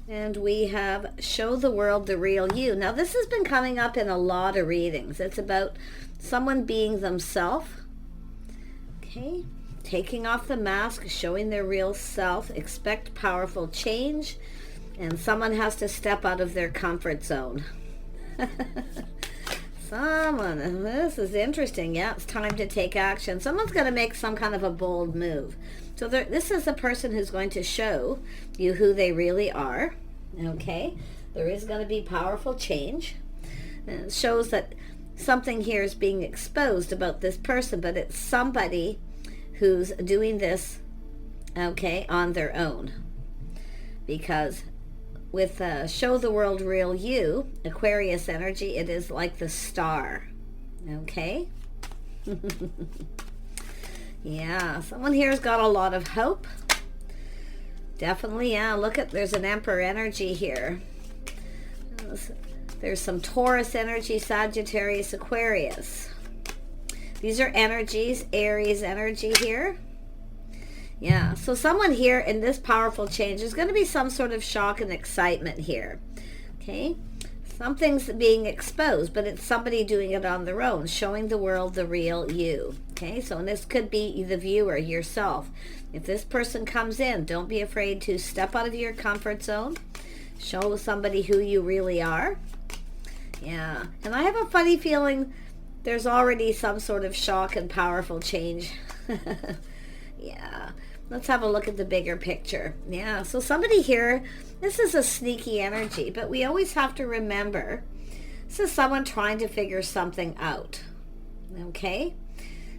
And we have show the world the real you. Now this has been coming up in a lot of readings. It's about someone being themselves. Okay. Taking off the mask, showing their real self. Expect powerful change. And someone has to step out of their comfort zone. Someone, this is interesting. Yeah, it's time to take action. Someone's going to make some kind of a bold move. So this is the person who's going to show you who they really are. Okay, there is going to be powerful change. And it shows that something here is being exposed about this person, but it's somebody who's doing this, okay, on their own. Because with show the world real you, Aquarius energy, it is like the star. Okay. Yeah, someone here's got a lot of hope. Definitely, yeah. Look at, there's an Emperor energy here. There's some Taurus energy, Sagittarius, Aquarius. These are energies, Aries energy here. Yeah, so someone here in this powerful change, there's going to be some sort of shock and excitement here. Okay, something's being exposed, but it's somebody doing it on their own, showing the world the real you. Okay, so and this could be the viewer, yourself. If this person comes in, don't be afraid to step out of your comfort zone. Show somebody who you really are. Yeah, and I have a funny feeling there's already some sort of shock and powerful change. Yeah, let's have a look at the bigger picture. Yeah, so somebody here, this is a sneaky energy, but we always have to remember this is someone trying to figure something out. Okay,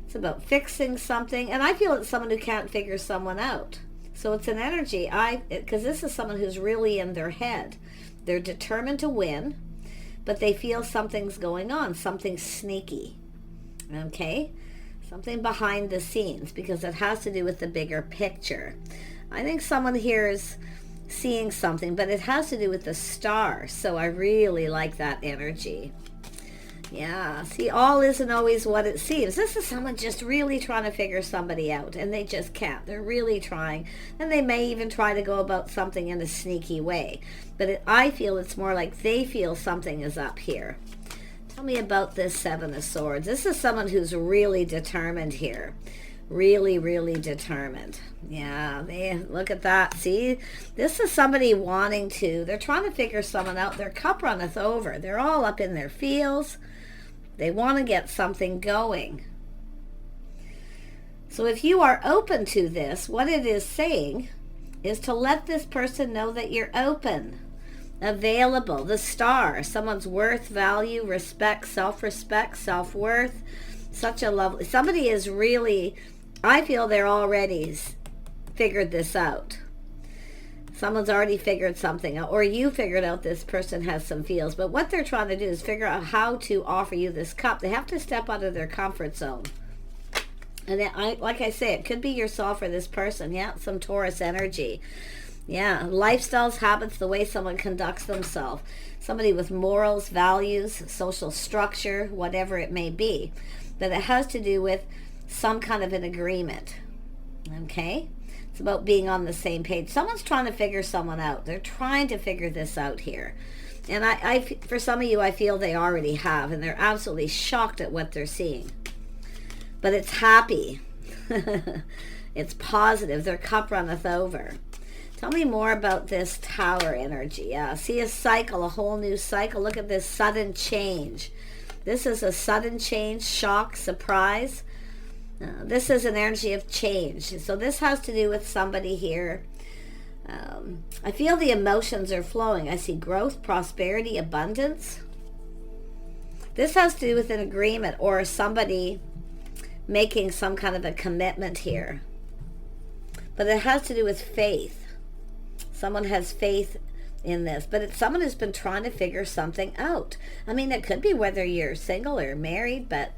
it's about fixing something, and I feel it's someone who can't figure someone out. So it's an energy, because this is someone who's really in their head. They're determined to win, but they feel something's going on, something sneaky. Okay, something behind the scenes, because it has to do with the bigger picture. I think someone here is seeing something, but it has to do with the star. So I really like that energy. Yeah, see, all isn't always what it seems. This is someone just really trying to figure somebody out, and they just can't. They're really trying, and they may even try to go about something in a sneaky way. But I feel it's more like they feel something is up here. Tell me about this Seven of Swords. This is someone who's really determined here. Really, really determined. Yeah, look at that. See, this is somebody wanting to, they're trying to figure someone out. Their cup runneth over. They're all up in their feels. They want to get something going. So if you are open to this, what it is saying is to let this person know that you're open. Available, the star, someone's worth, value, respect, self-respect, self-worth. Such a lovely, somebody is really, I feel they're already figured this out. Someone's already figured something out, or you figured out this person has some feels. But what they're trying to do is figure out how to offer you this cup. They have to step out of their comfort zone. And like I say, it could be yourself or this person. Yeah, some Taurus energy. Yeah, lifestyles, habits, the way someone conducts themselves. Somebody with morals, values, social structure, whatever it may be. But it has to do with some kind of an agreement. Okay? It's about being on the same page. Someone's trying to figure someone out. They're trying to figure this out here. And for some of you, I feel they already have. And they're absolutely shocked at what they're seeing. But it's happy. It's positive. Their cup runneth over. Tell me more about this Tower energy. Yeah, see a cycle, a whole new cycle. Look at this sudden change. This is a sudden change, shock, surprise. This is an energy of change. So this has to do with somebody here. I feel the emotions are flowing. I see growth, prosperity, abundance. This has to do with an agreement or somebody making some kind of a commitment here. But it has to do with faith. Someone has faith in this, but it's someone who's been trying to figure something out. I mean, it could be whether you're single or married, but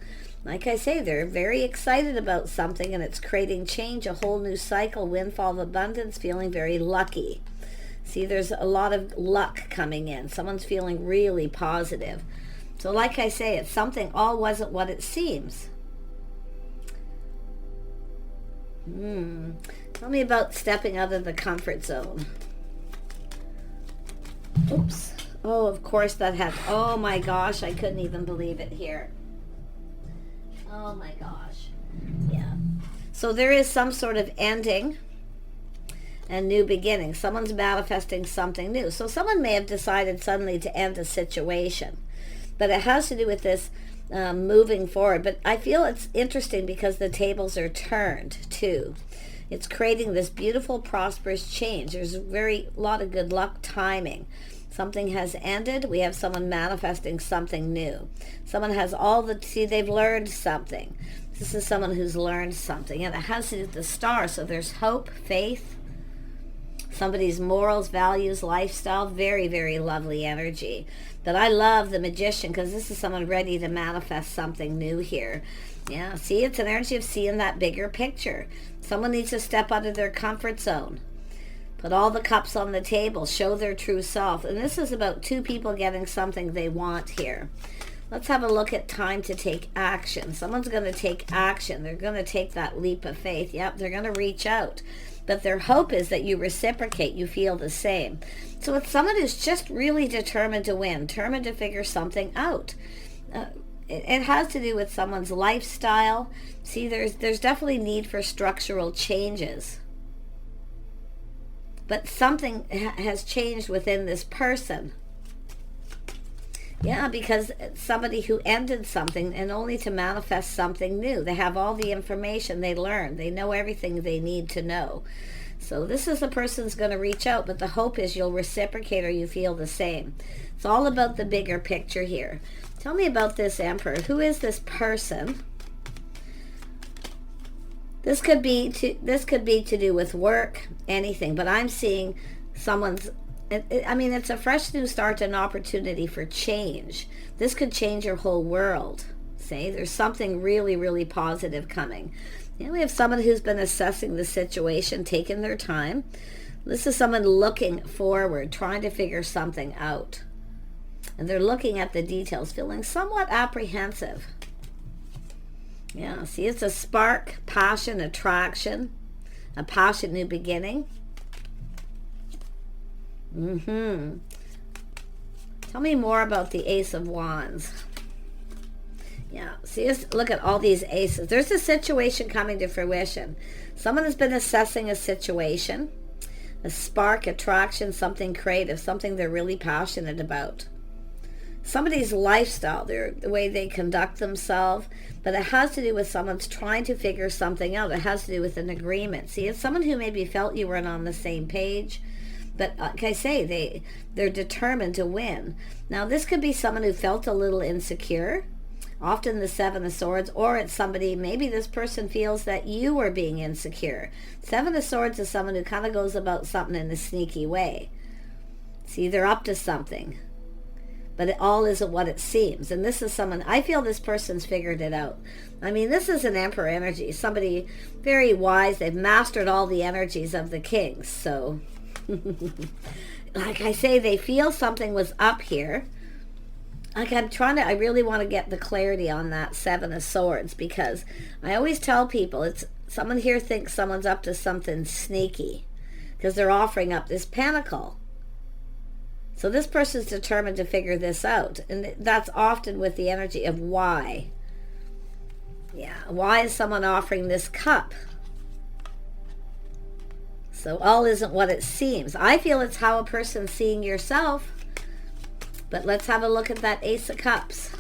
like I say, they're very excited about something, and it's creating change, a whole new cycle, windfall of abundance, feeling very lucky. See, there's a lot of luck coming in. Someone's feeling really positive. So like I say, it's something all wasn't what it seems. Tell me about stepping out of the comfort zone. Oops. Oh, of course that had, oh my gosh, I couldn't even believe it here. Oh my gosh. Yeah. So there is some sort of ending and new beginning. Someone's manifesting something new. So someone may have decided suddenly to end a situation, but it has to do with this moving forward. But I feel it's interesting because the tables are turned too. It's creating this beautiful, prosperous change. There's a lot of good luck timing. Something has ended. We have someone manifesting something new. Someone has they've learned something. This is someone who's learned something, and it has to do with the star. So there's hope, faith, somebody's morals, values, lifestyle. Very, very lovely energy. But I love the Magician because this is someone ready to manifest something new here. Yeah, see, it's an energy of seeing that bigger picture. Someone needs to step out of their comfort zone. Put all the cups on the table. Show their true self. And this is about two people getting something they want here. Let's have a look at time to take action. Someone's going to take action. They're going to take that leap of faith. Yep, they're going to reach out. But their hope is that you reciprocate. You feel the same. So it's someone who's just really determined to win. Determined to figure something out. It has to do with someone's lifestyle. See, there's definitely need for structural changes. But something has changed within this person. Yeah, because somebody who ended something and only to manifest something new. They have all the information they learned. They know everything they need to know. So this is the person's going to reach out, but the hope is you'll reciprocate or you feel the same. It's all about the bigger picture here. Tell me about this Emperor. Who is this person? This could be to do with work, anything, but I'm seeing someone's, it's a fresh new start, an opportunity for change. This could change your whole world. See, there's something really, really positive coming. We have someone who's been assessing the situation, taking their time. This is someone looking forward, trying to figure something out. And they're looking at the details, feeling somewhat apprehensive. Yeah, see, it's a spark, passion, attraction, a passion, new beginning. Tell me more about the Ace of Wands. Yeah, see, look at all these aces. There's a situation coming to fruition. Someone has been assessing a situation, a spark, attraction, something creative, something they're really passionate about. Somebody's lifestyle, the way they conduct themselves, but it has to do with someone's trying to figure something out. It has to do with an agreement. See, it's someone who maybe felt you weren't on the same page, but like I say, they're determined to win. Now, this could be someone who felt a little insecure, often the Seven of Swords, or it's somebody, maybe this person feels that you are being insecure. Seven of Swords is someone who kind of goes about something in a sneaky way. See, they're up to something. But it all isn't what it seems. And this is someone, I feel this person's figured it out. This is an Emperor energy. Somebody very wise. They've mastered all the energies of the kings. So, like I say, they feel something was up here. Like I really want to get the clarity on that Seven of Swords, because I always tell people, it's someone here thinks someone's up to something sneaky because they're offering up this pentacle. So this person's determined to figure this out. And that's often with the energy of why. Yeah, why is someone offering this cup? So all isn't what it seems. I feel it's how a person's seeing yourself. But let's have a look at that Ace of Cups.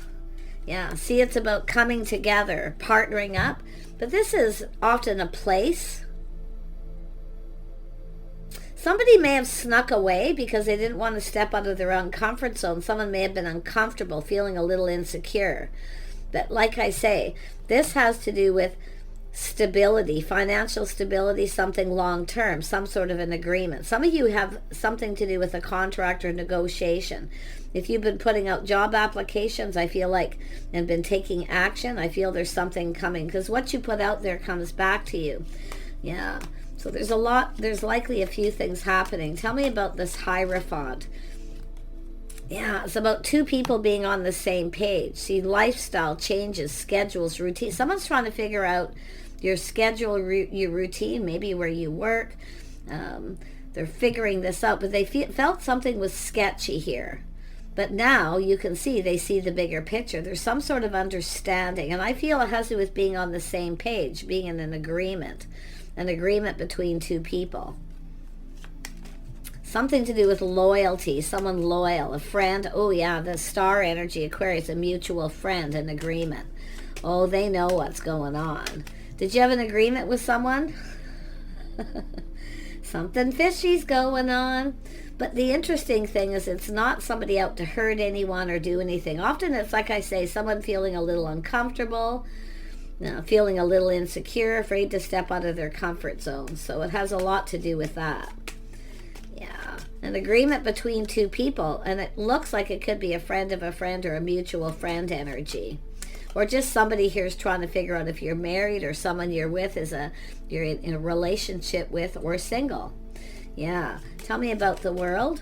Yeah, see, it's about coming together, partnering up. But this is often a place. Somebody may have snuck away because they didn't want to step out of their own comfort zone. Someone may have been uncomfortable, feeling a little insecure. But like I say, this has to do with stability, financial stability, something long-term, some sort of an agreement. Some of you have something to do with a contract or negotiation. If you've been putting out job applications, I feel like, and been taking action, I feel there's something coming, because what you put out there comes back to you. Yeah. So there's likely a few things happening. Tell me about this Hierophant. Yeah, it's about two people being on the same page. See, lifestyle changes, schedules, routine. Someone's trying to figure out your schedule, your routine, maybe where you work. They're figuring this out, but they felt something was sketchy here. But now you can see they see the bigger picture. There's some sort of understanding. And I feel it has to do with being on the same page, being in an agreement between two people. Something to do with loyalty, someone loyal, a friend. Oh yeah, the star energy, Aquarius, a mutual friend, an agreement. Oh, they know what's going on. Did you have an agreement with someone? Something fishy's going on. But the interesting thing is it's not somebody out to hurt anyone or do anything. Often it's, like I say, someone feeling a little uncomfortable, feeling a little insecure, afraid to step out of their comfort zone. So it has a lot to do with that. Yeah, an agreement between two people, and it looks like it could be a friend of a friend or a mutual friend energy. Or just somebody here is trying to figure out if you're married or someone you're with you're in a relationship with or single. Yeah. Tell me about the world.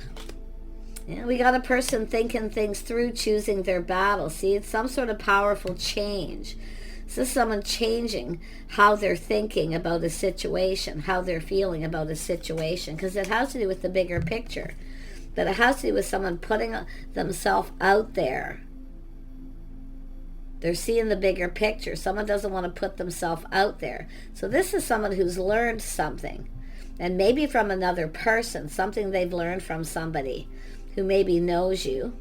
Yeah, we got a person thinking things through, choosing their battle. See, it's some sort of powerful change. This is someone changing how they're thinking about a situation, how they're feeling about a situation, because it has to do with the bigger picture. But it has to do with someone putting themselves out there. They're seeing the bigger picture. Someone doesn't want to put themselves out there. So this is someone who's learned something. And maybe from another person, something they've learned from somebody who maybe knows you.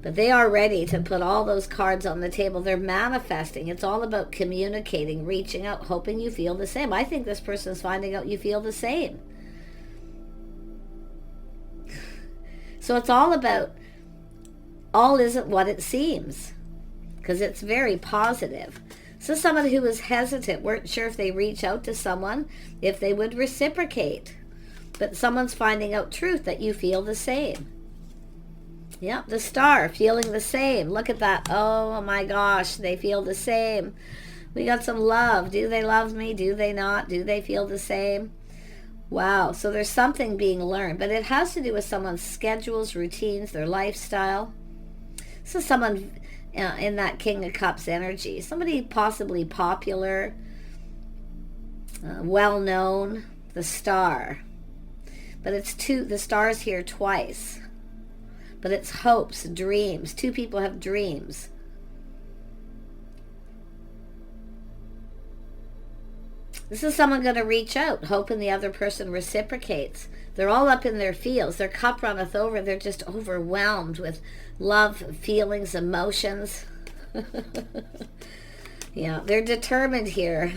But they are ready to put all those cards on the table. They're manifesting. It's all about communicating, reaching out, hoping you feel the same. I think this person's finding out you feel the same. So it's all about, all isn't what it seems, because it's very positive. So someone who was hesitant, weren't sure if they reach out to someone, if they would reciprocate. But someone's finding out truth, that you feel the same. Yep, the star, feeling the same. Look at that. Oh my gosh, they feel the same. We got some love. Do they love me? Do they not? Do they feel the same? Wow, so there's something being learned. But it has to do with someone's schedules, routines, their lifestyle. So someone in that King of Cups energy. Somebody possibly popular, well-known, the star. But it's the star's here twice. But it's hopes, dreams. Two people have dreams. This is someone going to reach out, hoping the other person reciprocates. They're all up in their feels. Their cup runneth over. They're just overwhelmed with love, feelings, emotions. Yeah, they're determined here.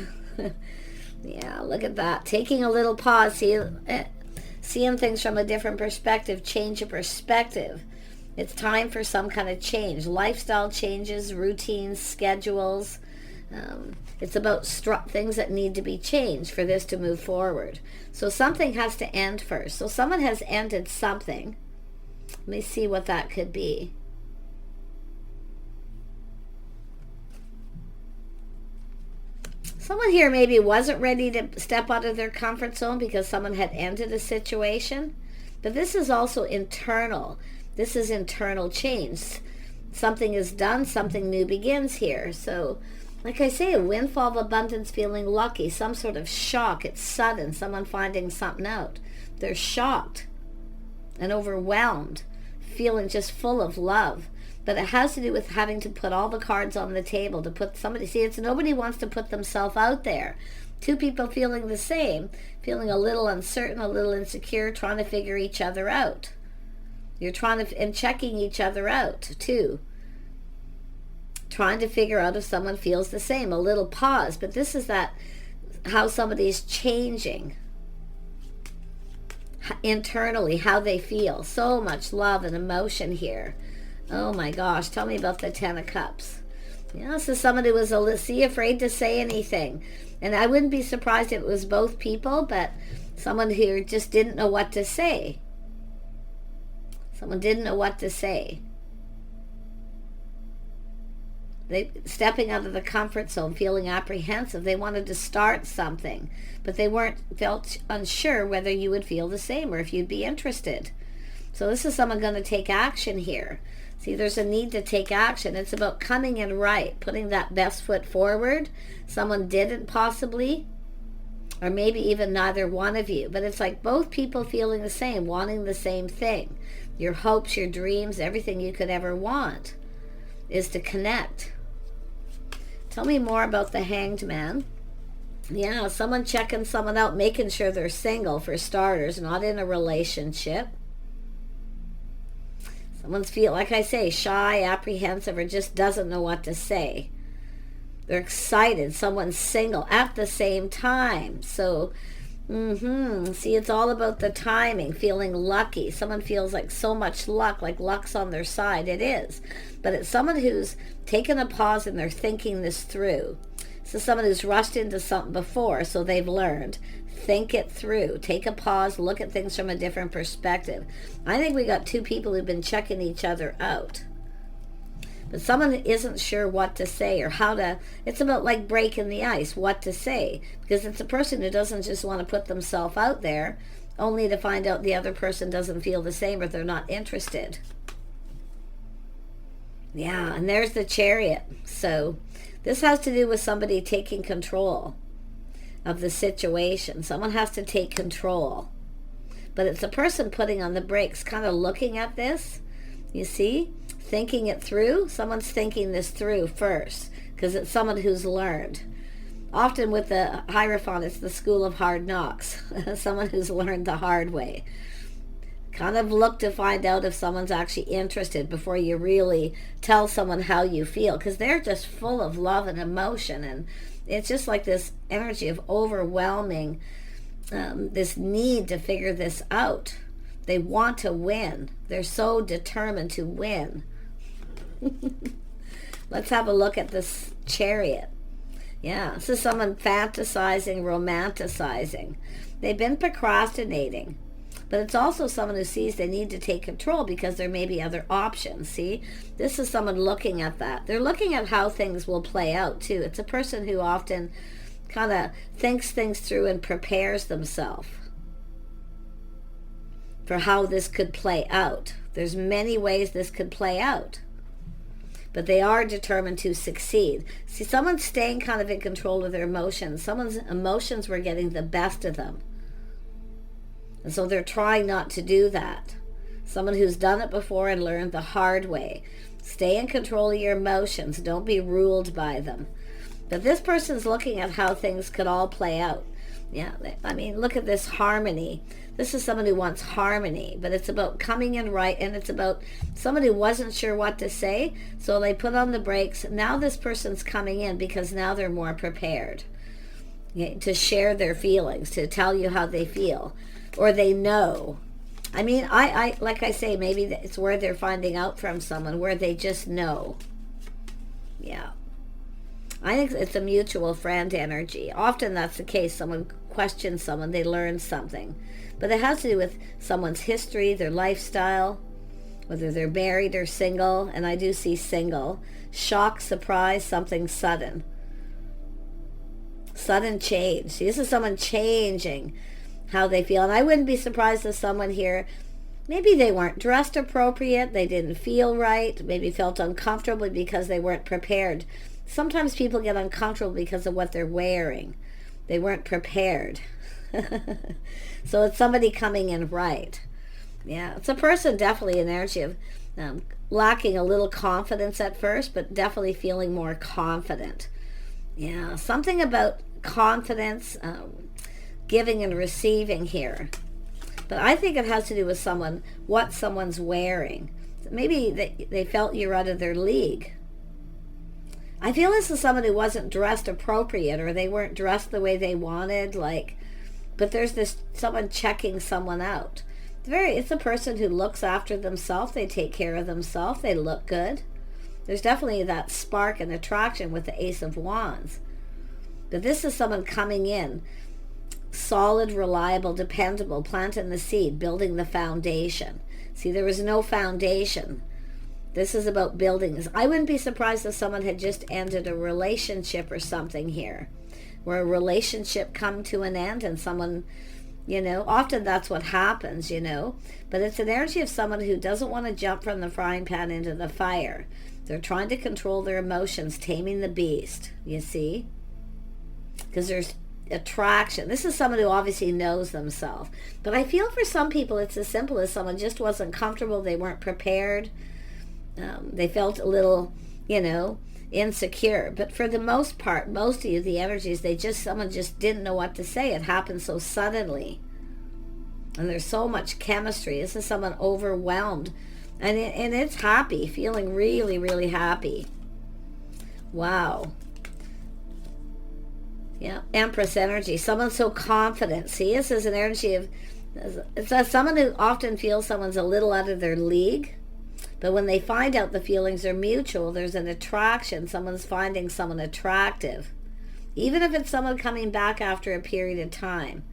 Yeah, look at that. Taking a little pause, seeing things from a different perspective, change of perspective. It's time for some kind of change. Lifestyle changes, routines, schedules. It's about things that need to be changed for this to move forward. So something has to end first. So someone has ended something. Let me see what that could be. Someone here maybe wasn't ready to step out of their comfort zone because someone had ended a situation. But this is also internal. This is internal change. Something is done, something new begins here. So, like I say, a windfall of abundance, feeling lucky, some sort of shock. It's sudden, someone finding something out. They're shocked and overwhelmed, feeling just full of love. But it has to do with having to put all the cards on the table, to put somebody, see, it's nobody wants to put themselves out there. Two people feeling the same, feeling a little uncertain, a little insecure, trying to figure each other out. You're trying to, and checking each other out too. Trying to figure out if someone feels the same, a little pause. But this is that, how somebody's changing internally, how they feel. So much love and emotion here. Oh my gosh, tell me about the Ten of Cups. Yeah, this is someone who was afraid to say anything. And I wouldn't be surprised if it was both people, but someone who just didn't know what to say. Someone didn't know what to say. They stepping out of the comfort zone, feeling apprehensive. They wanted to start something, but they felt unsure whether you would feel the same or if you'd be interested. So this is someone going to take action here. See, there's a need to take action. It's about coming in right, putting that best foot forward. Someone didn't possibly, Or maybe even neither one of you. But it's like both people feeling the same, wanting the same thing. Your hopes, your dreams, everything you could ever want is to connect. Tell me more about the Hanged Man. Yeah, someone checking someone out, making sure they're single for starters, not in a relationship. Someone's like I say, shy, apprehensive, or just doesn't know what to say. They're excited. Someone's single at the same time. So, see, it's all about the timing, feeling lucky. Someone feels like so much luck, like luck's on their side. It is. But it's someone who's taken a pause and they're thinking this through. So someone who's rushed into something before, so they've learned. Think it through. Take a pause. Look at things from a different perspective. I think we got two people who've been checking each other out. But someone isn't sure what to say or how to, it's about like breaking the ice, what to say. Because it's a person who doesn't just want to put themselves out there, only to find out the other person doesn't feel the same or they're not interested. Yeah, and there's the Chariot. So this has to do with somebody taking control of the situation. Someone has to take control. But it's a person putting on the brakes, kind of looking at this, you see? Thinking it through. Someone's thinking this through first because it's someone who's learned. Often with the Hierophant, it's the school of hard knocks. Someone who's learned the hard way. Kind of look to find out if someone's actually interested before you really tell someone how you feel, because they're just full of love and emotion, and it's just like this energy of overwhelming, this need to figure this out. They want to win. They're so determined to win. Let's have a look at this Chariot. Yeah, this is someone fantasizing, romanticizing. They've been procrastinating. But it's also someone who sees they need to take control because there may be other options. See, this is someone looking at that. They're looking at how things will play out too. It's a person who often kind of thinks things through and prepares themselves for how this could play out. There's many ways this could play out. But they are determined to succeed. See, someone's staying kind of in control of their emotions. Someone's emotions were getting the best of them. And so they're trying not to do that. Someone who's done it before and learned the hard way. Stay in control of your emotions. Don't be ruled by them. But this person's looking at how things could all play out. Yeah, I mean, look at this harmony. This is someone who wants harmony, but it's about coming in right, and it's about someone who wasn't sure what to say, so they put on the brakes. Now this person's coming in because now they're more prepared, to share their feelings, to tell you how they feel, or they know. I mean, I like I say, maybe it's where they're finding out from someone, where they just know. Yeah. I think it's a mutual friend energy. Often that's the case. Someone questions someone, they learn something. But it has to do with someone's history, their lifestyle, whether they're married or single. And I do see single. Shock, surprise, something sudden. Sudden change. See, this is someone changing how they feel. And I wouldn't be surprised if someone here, maybe they weren't dressed appropriate, they didn't feel right, maybe felt uncomfortable because they weren't prepared. Sometimes people get uncomfortable because of what they're wearing. They weren't prepared. So it's somebody coming in right. Yeah, it's a person definitely an energy of lacking a little confidence at first, but definitely feeling more confident. Yeah, something about confidence, giving and receiving here. But I think it has to do with someone, what someone's wearing. Maybe they felt you're out of their league. I feel this is someone who wasn't dressed appropriate, or they weren't dressed the way they wanted, but there's this someone checking someone out. It's a person who looks after themselves, they take care of themselves, they look good. There's definitely that spark and attraction with the Ace of Wands. But this is someone coming in, solid, reliable, dependable, planting the seed, building the foundation. See, there was no foundation. This is about buildings. I wouldn't be surprised if someone had just ended a relationship or something here, where a relationship come to an end and someone, often that's what happens, but it's an energy of someone who doesn't want to jump from the frying pan into the fire. They're trying to control their emotions, taming the beast, you see? Because attraction. This is someone who obviously knows themselves. But I feel for some people it's as simple as someone just wasn't comfortable. They weren't prepared. They felt a little, insecure. But for the most part, most of you, the energies, someone just didn't know what to say. It happened so suddenly. And there's so much chemistry. This is someone overwhelmed. And it's happy, feeling really, really happy. Wow. Yeah, Empress energy. Someone so confident. See, this is an energy of, it's someone who often feels someone's a little out of their league. But when they find out the feelings are mutual, there's an attraction. Someone's finding someone attractive. Even if it's someone coming back after a period of time,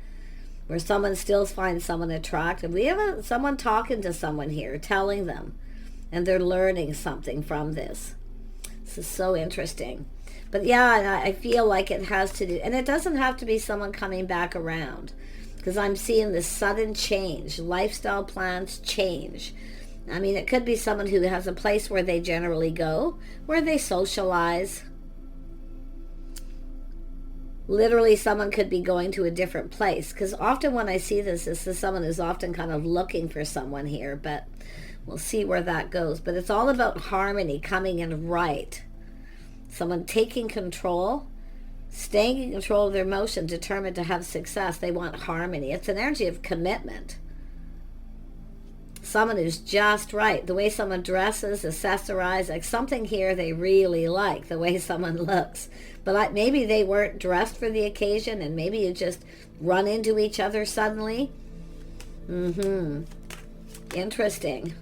where someone still finds someone attractive. We have someone talking to someone here, telling them, and they're learning something from this. This is so interesting. But yeah, I feel like it has to do, and it doesn't have to be someone coming back around, because I'm seeing this sudden change. Lifestyle plans change. I mean, it could be someone who has a place where they generally go, where they socialize. Literally, someone could be going to a different place, because often when I see this is someone who's often kind of looking for someone here, but we'll see where that goes. But it's all about harmony, coming in right. Someone taking control, staying in control of their emotion, determined to have success. They want harmony. It's an energy of commitment. Someone who's just right. The way someone dresses, accessorizes, like something here they really like, the way someone looks. But maybe they weren't dressed for the occasion, and maybe you just run into each other suddenly. Interesting.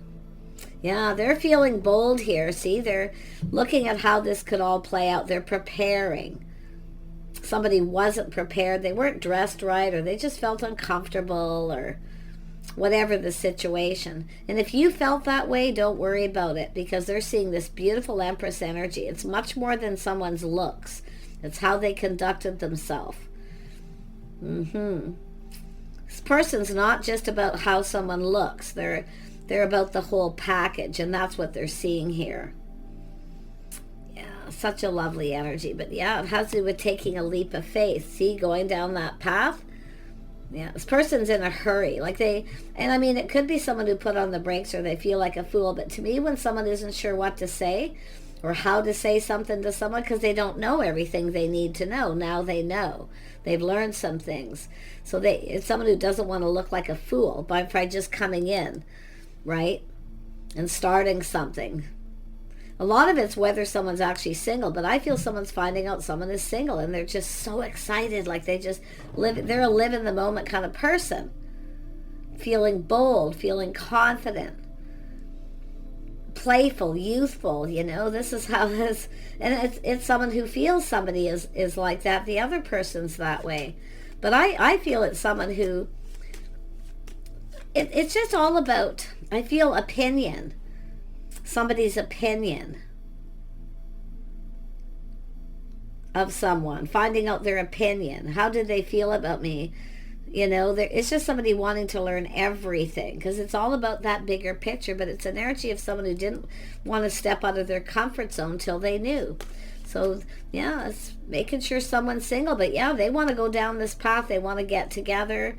Yeah, they're feeling bold here. See, they're looking at how this could all play out. They're preparing. Somebody wasn't prepared. They weren't dressed right, or they just felt uncomfortable, or whatever the situation. And if you felt that way, don't worry about it, because they're seeing this beautiful Empress energy. It's much more than someone's looks. It's how they conducted themselves. This person's not just about how someone looks. They're about the whole package, and that's what they're seeing here. Yeah, such a lovely energy. But yeah, it has to do with taking a leap of faith. See, going down that path. Yeah, this person's in a hurry. And I mean, it could be someone who put on the brakes, or they feel like a fool. But to me, when someone isn't sure what to say or how to say something to someone, because they don't know everything they need to know, now they know. They've learned some things. So it's someone who doesn't want to look like a fool by just coming in, right? And starting something. A lot of it's whether someone's actually single, but I feel someone's finding out someone is single, and they're just so excited, like they're a live in the moment kind of person. Feeling bold, feeling confident, playful, youthful, this is how this, and it's someone who feels somebody is like that, the other person's that way. But I feel it's someone who, it's just all about, I feel opinion. Somebody's opinion of someone, finding out their opinion. How did they feel about me? It's just somebody wanting to learn everything, because it's all about that bigger picture. But it's an energy of someone who didn't want to step out of their comfort zone till they knew. So yeah, it's making sure someone's single, but yeah, they want to go down this path. They want to get together,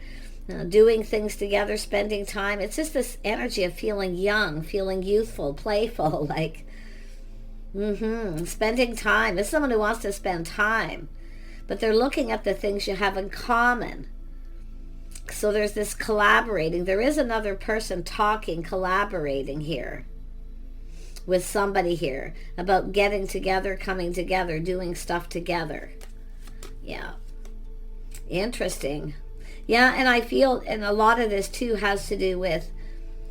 doing things together, spending time. It's just this energy of feeling young, feeling youthful, playful, spending time. It's someone who wants to spend time, but they're looking at the things you have in common. So there's this collaborating. There is another person talking, collaborating here with somebody here about getting together, coming together, doing stuff together. Yeah. Interesting. Yeah, and I feel, and a lot of this too has to do with,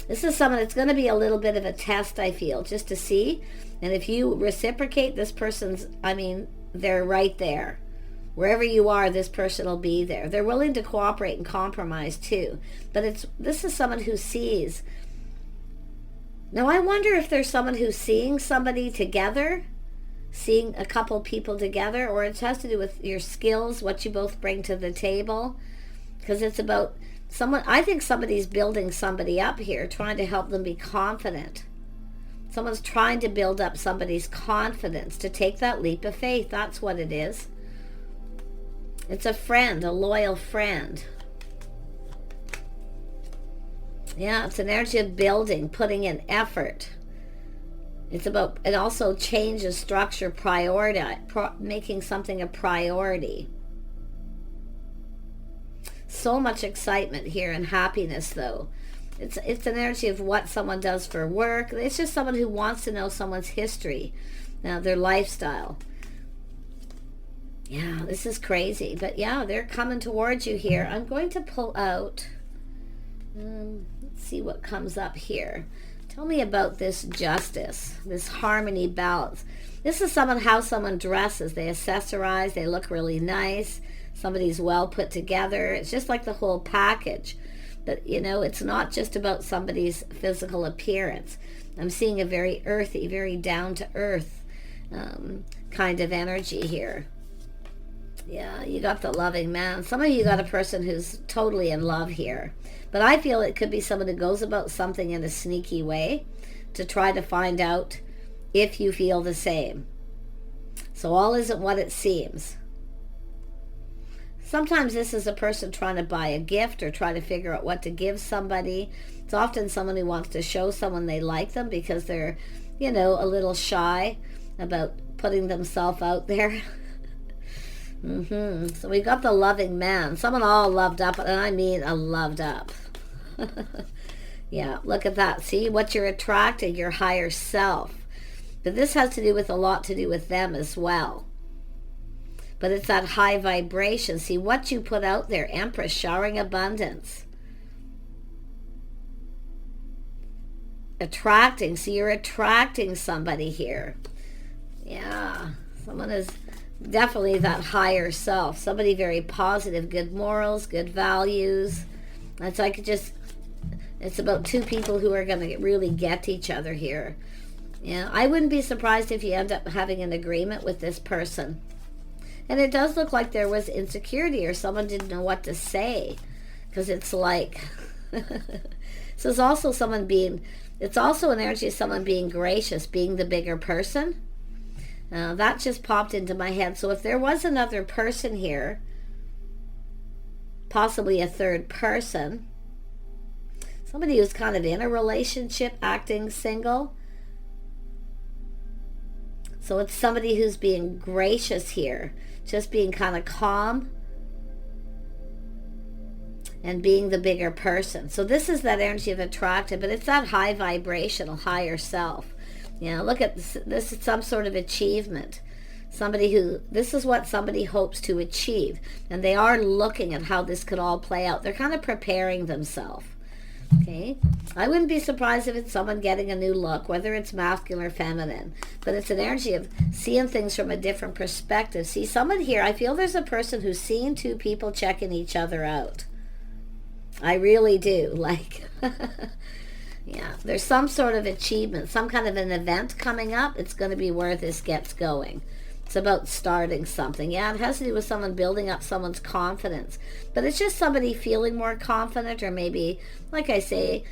this is someone that's going to be a little bit of a test, I feel, just to see. And if you reciprocate, this person's, they're right there. Wherever you are, this person will be there. They're willing to cooperate and compromise too. But this is someone who sees. Now I wonder if there's someone who's seeing somebody together, seeing a couple people together, or it has to do with your skills, what you both bring to the table. Because it's about someone, I think somebody's building somebody up here, trying to help them be confident. Someone's trying to build up somebody's confidence to take that leap of faith. That's what it is. It's a friend, a loyal friend. Yeah, it's an energy of building, putting in effort. It's about, it also changes structure, making something a priority. So much excitement here and happiness, though. It's an energy of what someone does for work. It's just someone who wants to know someone's history, their lifestyle. Yeah, this is crazy. But yeah, they're coming towards you here. I'm going to pull out. Let's see what comes up here. Tell me about this justice, this harmony, balance. This is how someone dresses. They accessorize. They look really nice. Somebody's well put together. It's just like the whole package. But, it's not just about somebody's physical appearance. I'm seeing a very earthy, very down-to-earth kind of energy here. Yeah, you got the loving man. Some of you got a person who's totally in love here. But I feel it could be someone who goes about something in a sneaky way to try to find out if you feel the same. So all isn't what it seems. Sometimes this is a person trying to buy a gift or try to figure out what to give somebody. It's often someone who wants to show someone they like them because they're, a little shy about putting themselves out there. So we got the loving man. Someone all loved up, and I mean a loved up. Yeah, look at that. See what you're attracting, your higher self. But this has to do with a lot to do with them as well. But it's that high vibration. See what you put out there. Empress, showering abundance. Attracting. See, you're attracting somebody here. Yeah, someone is definitely that higher self. Somebody very positive, good morals, good values. It's like it's about two people who are going to really get each other here. Yeah, I wouldn't be surprised if you end up having an agreement with this person. And it does look like there was insecurity or someone didn't know what to say. Because it's like, so it's also it's also an energy of someone being gracious, being the bigger person. That just popped into my head. So if there was another person here, possibly a third person, somebody who's kind of in a relationship, acting single. So it's somebody who's being gracious here, just being kind of calm and being the bigger person. So this is that energy of attractive, but it's that high vibrational, higher self. Look at this. This is some sort of achievement. This is what somebody hopes to achieve. And they are looking at how this could all play out. They're kind of preparing themselves. Okay? I wouldn't be surprised if it's someone getting a new look, whether it's masculine or feminine. But it's an energy of seeing things from a different perspective. See, someone here, I feel there's a person who's seeing two people checking each other out. I really do. Like, yeah, there's some sort of achievement, some kind of an event coming up. It's going to be where this gets going. It's about starting something. Yeah, it has to do with someone building up someone's confidence. But it's just somebody feeling more confident, or maybe, like I say,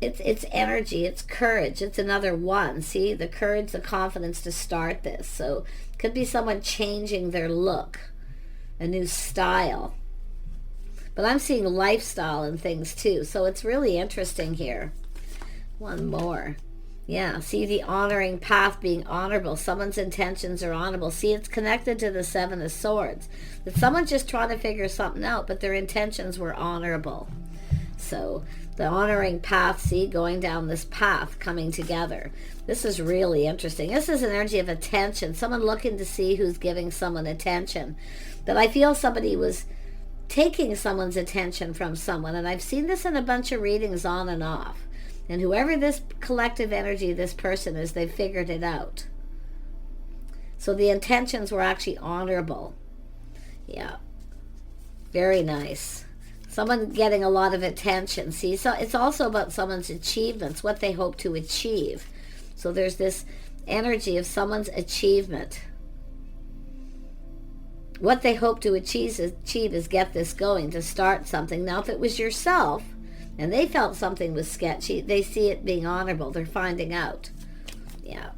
it's energy, it's courage. It's another one. See, the courage, the confidence to start this. So it could be someone changing their look, a new style. But I'm seeing lifestyle and things too. So it's really interesting here. One more. Yeah, see the honoring path, being honorable. Someone's intentions are honorable. See, it's connected to the Seven of Swords. That someone's just trying to figure something out, but their intentions were honorable. So the honoring path, see, going down this path, coming together. This is really interesting. This is an energy of attention. Someone looking to see who's giving someone attention. But I feel somebody was taking someone's attention from someone. And I've seen this in a bunch of readings on and off. And whoever this collective energy, this person is, they've figured it out. So the intentions were actually honorable. Yeah. Very nice. Someone getting a lot of attention. See, so it's also about someone's achievements, what they hope to achieve. So there's this energy of someone's achievement. What they hope to achieve is get this going, to start something. Now, if it was yourself, and they felt something was sketchy, they see it being honorable. They're finding out. Yeah.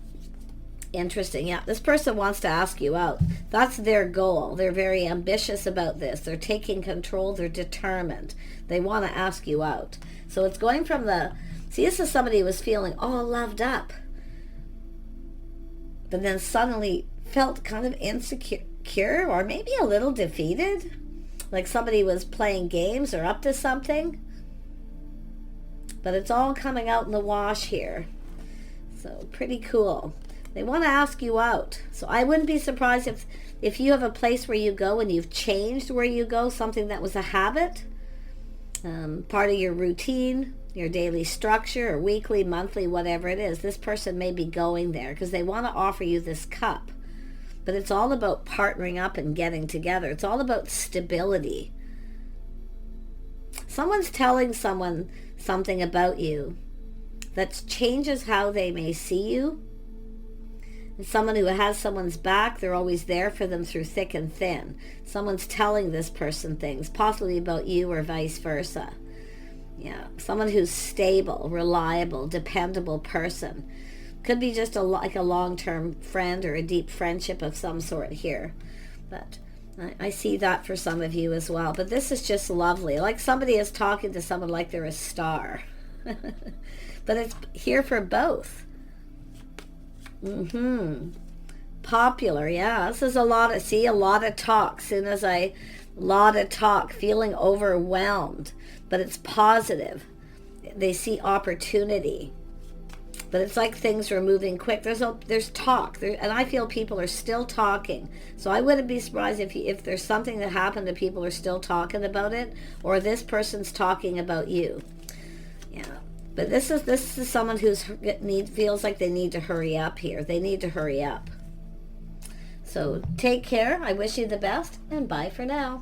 Interesting. Yeah, this person wants to ask you out. That's their goal. They're very ambitious about this. They're taking control. They're determined. They want to ask you out. So it's going from see, this is somebody who was feeling all loved up, but then suddenly felt kind of insecure or maybe a little defeated. Like somebody was playing games or up to something. But it's all coming out in the wash here. So pretty cool. They want to ask you out. So I wouldn't be surprised if you have a place where you go and you've changed where you go, something that was a habit, part of your routine, your daily structure, or weekly, monthly, whatever it is. This person may be going there because they want to offer you this cup. But it's all about partnering up and getting together. It's all about stability. Someone's telling someone something about you that changes how they may see you. And someone who has someone's back, they're always there for them through thick and thin. Someone's telling this person things, possibly about you or vice versa. Yeah, someone who's stable, reliable, dependable person. Could be just like a long-term friend or a deep friendship of some sort here. But I see that for some of you as well. But this is just lovely. Like somebody is talking to someone like they're a star. But it's here for both. Popular, yeah. This is a lot of talk. Lot of talk, feeling overwhelmed. But it's positive. They see opportunity. But it's like things are moving quick. There's talk, and I feel people are still talking. So I wouldn't be surprised if there's something that happened and people are still talking about it, or this person's talking about you. Yeah, but this is someone who's feels like they need to hurry up here. They need to hurry up. So take care. I wish you the best, and bye for now.